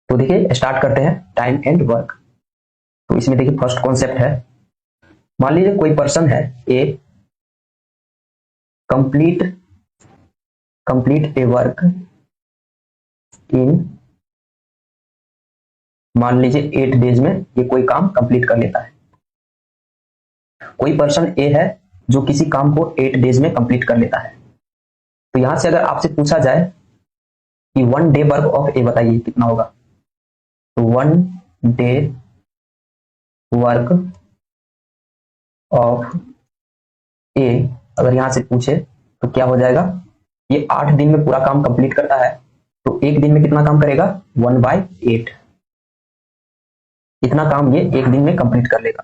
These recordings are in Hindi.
तो देखिए स्टार्ट करते हैं टाइम एंड वर्क। तो इसमें देखिए फर्स्ट कॉन्सेप्ट है, मान लीजिए कोई पर्सन है A, complete complete a work in, मान लीजिए 8 डेज में ये कोई काम कंप्लीट कर लेता है। कोई पर्सन ए है जो किसी काम को 8 डेज में कंप्लीट कर लेता है। तो यहां से अगर आपसे पूछा जाए कि 1 डे वर्क ऑफ ए बताइए कितना होगा, तो 1 डे वर्क ऑफ ए अगर यहां से पूछे तो क्या हो जाएगा, ये 8 दिन में पूरा काम कंप्लीट करता है, तो एक दिन में कितना काम करेगा 1/8, इतना काम ये एक दिन में कंप्लीट कर लेगा।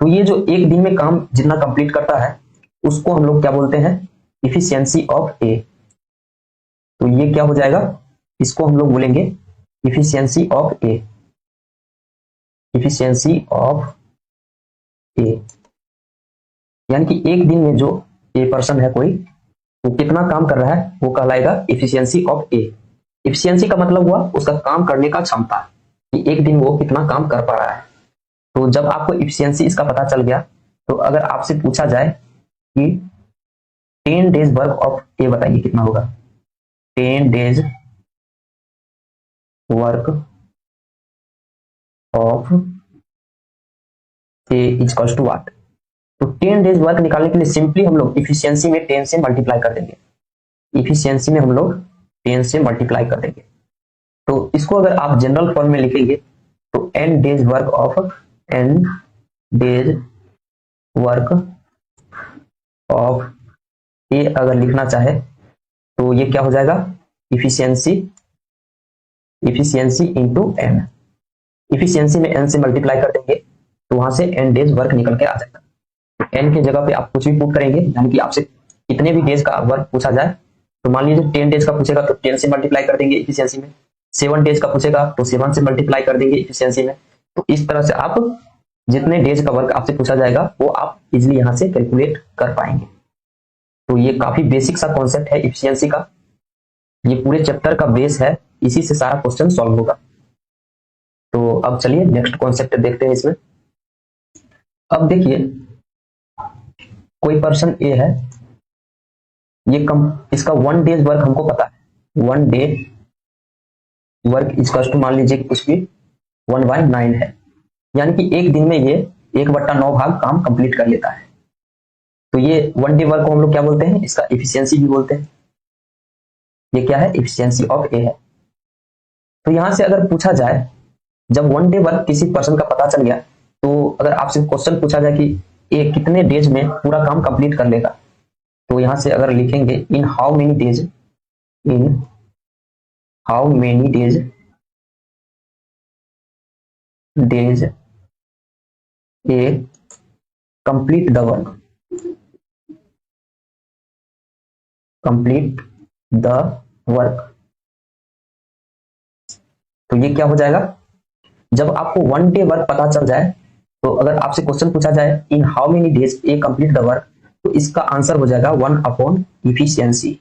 तो ये जो एक दिन में काम जितना कंप्लीट करता है उसको हम लोग क्या बोलते हैं, इफिशियंसी ऑफ ए। तो ये क्या हो जाएगा, इसको हम लोग बोलेंगे efficiency of A, efficiency of A. यानी कि एक दिन में जो ए पर्सन है कोई, वो कितना काम कर रहा है वो कहलाएगा इफिशियंसी ऑफ ए। इफिशियंसी का मतलब हुआ उसका काम करने का क्षमता, कि एक दिन वो कितना काम कर पा रहा है। तो जब आपको इफिशियंसी इसका पता चल गया, तो अगर आपसे पूछा जाए कि 10 डेज वर्क ऑफ ए बताइए कितना होगा, 10 days work of A equals to what. तो 10 डेज वर्क निकालने के लिए सिंपली हम लोग इफिशियंसी में 10 से मल्टीप्लाई कर देंगे, इफिशियंसी में हम लोग 10 से मल्टीप्लाई कर देंगे। तो इसको अगर आप जनरल फॉर्म में लिखेंगे तो n days work of, n days work of A अगर लिखना चाहे तो ये क्या हो जाएगा, efficiency, efficiency into n। Efficiency में n से मल्टीप्लाई कर देंगे तो वहां से n डेज वर्क निकल के आ जाएगा। n की जगह पे आप कुछ भी पुट करेंगे, यानी कि आपसे कितने भी डेज का वर्क पूछा जाए, तो मान लीजिए 10 डेज का पूछेगा तो 10 से मल्टीप्लाई कर देंगे इफिशियंसी में, 7 डेज का पूछेगा तो 7 से मल्टीप्लाई कर देंगे इफिशियंसी में। तो इस तरह से आप जितने डेज का वर्क आपसे पूछा जाएगा वो आप इजिली यहां से कैलकुलेट कर पाएंगे। तो ये काफी बेसिक सा कॉन्सेप्ट है इफिशियंसी का, ये पूरे चैप्टर का बेस है, इसी से सारा क्वेश्चन सॉल्व होगा। तो अब चलिए नेक्स्ट कॉन्सेप्ट देखते हैं इसमें। अब देखिए कोई पर्सन ए है, ये इसका 1 डेज वर्क हमको पता है, 1 डे वर्क इक्वल्स टू मान लीजिए कुछ भी 1/9 है, यानी कि एक दिन में ये 1/9 भाग काम कंप्लीट कर लेता है। तो ये 1 डे वर्क को हम लोग क्या बोलते हैं, इसका इफिशियंसी भी बोलते हैं। ये क्या है, इफिशियंसी ऑफ ए है। तो यहां से अगर पूछा जाए, जब 1 डे वर्क किसी पर्सन का पता चल गया, तो अगर आपसे क्वेश्चन पूछा जाए कि ए कितने डेज में पूरा काम कंप्लीट कर लेगा, तो यहां से अगर लिखेंगे in how many days, in how many days A complete the work, complete the work. तो ये क्या हो जाएगा, जब आपको 1 डे वर्क पता चल जाए, तो अगर आपसे क्वेश्चन पूछा जाए in how many days A complete the work, तो इसका आंसर हो जाएगा 1 अपॉन इफिशियंसी।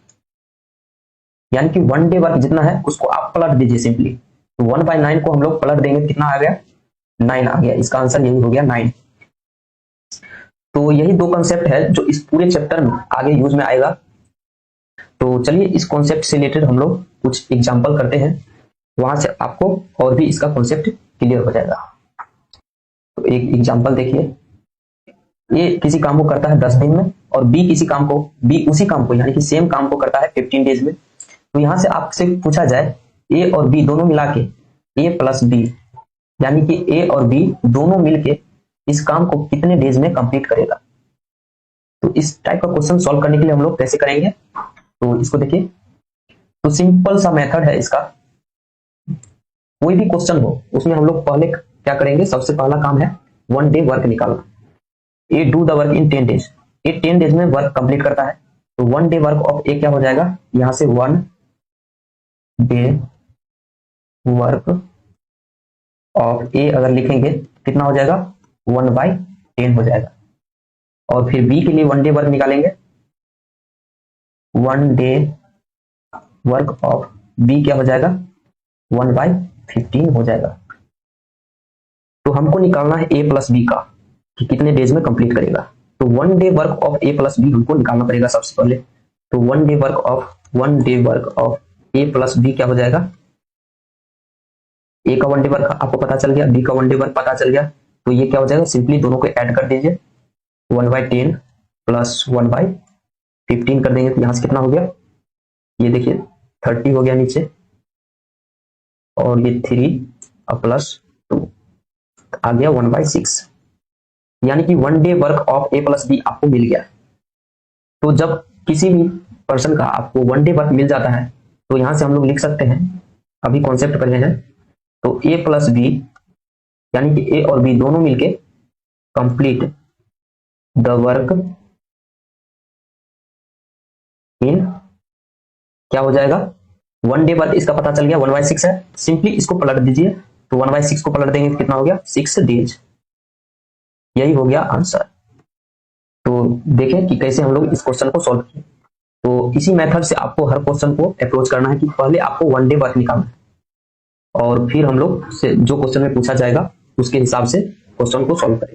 यानी कि 1 डे वर्क जितना है उसको आप पलट दीजिए सिंपली, तो 1/9 को हम लोग पलट देंगे, कितना आ गया 9 आ गया, इसका आंसर यही हो गया 9। तो यही दो कंसेप्ट है जो इस पूरे चैप्टर में आगे यूज में आएगा। तो चलिए इस कॉन्सेप्ट से रिलेटेड हम लोग कुछ एग्जाम्पल करते हैं, वहां से आपको और भी इसका कॉन्सेप्ट क्लियर हो जाएगा। तो एक एग्जाम्पल देखिए, ये किसी काम को करता है 10 दिन में, और बी किसी काम को, बी उसी काम को यानी कि सेम काम को करता है 15 डेज में। तो यहां से आपसे पूछा जाए ए और बी दोनों मिला के, ए प्लस बी, यानी कि ए और बी दोनों मिलके इस काम को कितने डेज में कंप्लीट करेगा। तो इस टाइप का क्वेश्चन सॉल्व करने के लिए हम लोग कैसे करेंगे, तो इसको देखिए। तो सिंपल सा मेथड है इसका, कोई भी क्वेश्चन हो उसमें हम लोग पहले क्या करेंगे, सबसे पहला काम है 1 डे वर्क निकालना। A do the work in 10 days, A 10 days में वर्क कंप्लीट करता है, तो 1 डे वर्क ऑफ ए क्या हो जाएगा, यहां से 1 डे वर्क ऑफ ए अगर लिखेंगे कितना हो जाएगा 1/10 हो जाएगा। और फिर बी के लिए 1 डे वर्क निकालेंगे, 1 डे वर्क ऑफ बी क्या हो जाएगा 1/10 15 हो जाएगा। तो हमको निकालना है ए प्लस बी का कि कितने डेज में कंप्लीट करेगा। तो 1 day work of A plus B हमको निकालना पड़ेगा सबसे पहले। तो 1 day work of A plus B क्या हो जाएगा, ए का 1 डे वर्क आपको पता चल गया, बी का 1 डे वर्क पता चल गया। तो ये क्या हो जाएगा, सिंपली दोनों को ऐड कर दीजिए, 1/10 प्लस 1/15 कर देंगे। तो यहां से कितना हो गया, ये देखिए 30 हो गया नीचे, और ये 3 और प्लस 2 आ गया 1/6, यानी कि 1 day work of A plus B आपको मिल गया। तो जब किसी भी पर्सन का आपको 1 डे वर्क मिल जाता है तो यहां से हम लोग लिख सकते हैं, अभी कॉन्सेप्ट कर रहे हैं। तो ए प्लस बी यानी कि ए और बी दोनों मिलके कंप्लीट द वर्क इन, क्या हो जाएगा, 1 डे वर्क इसका पता चल गया 1/6 है, सिंपली इसको पलट दीजिए। तो 1/6 को पलट देंगे तो कितना हो गया, 6 डेज। यही हो गया आंसर। तो देखें कि कैसे हम लोग इस क्वेश्चन को सॉल्व किए। तो इसी मेथड से आपको हर क्वेश्चन को अप्रोच करना है कि पहले आपको 1 डे वर्क निकालना है, और फिर हम लोग से जो क्वेश्चन में पूछा जाएगा उसके हिसाब से क्वेश्चन को सॉल्व करेंगे।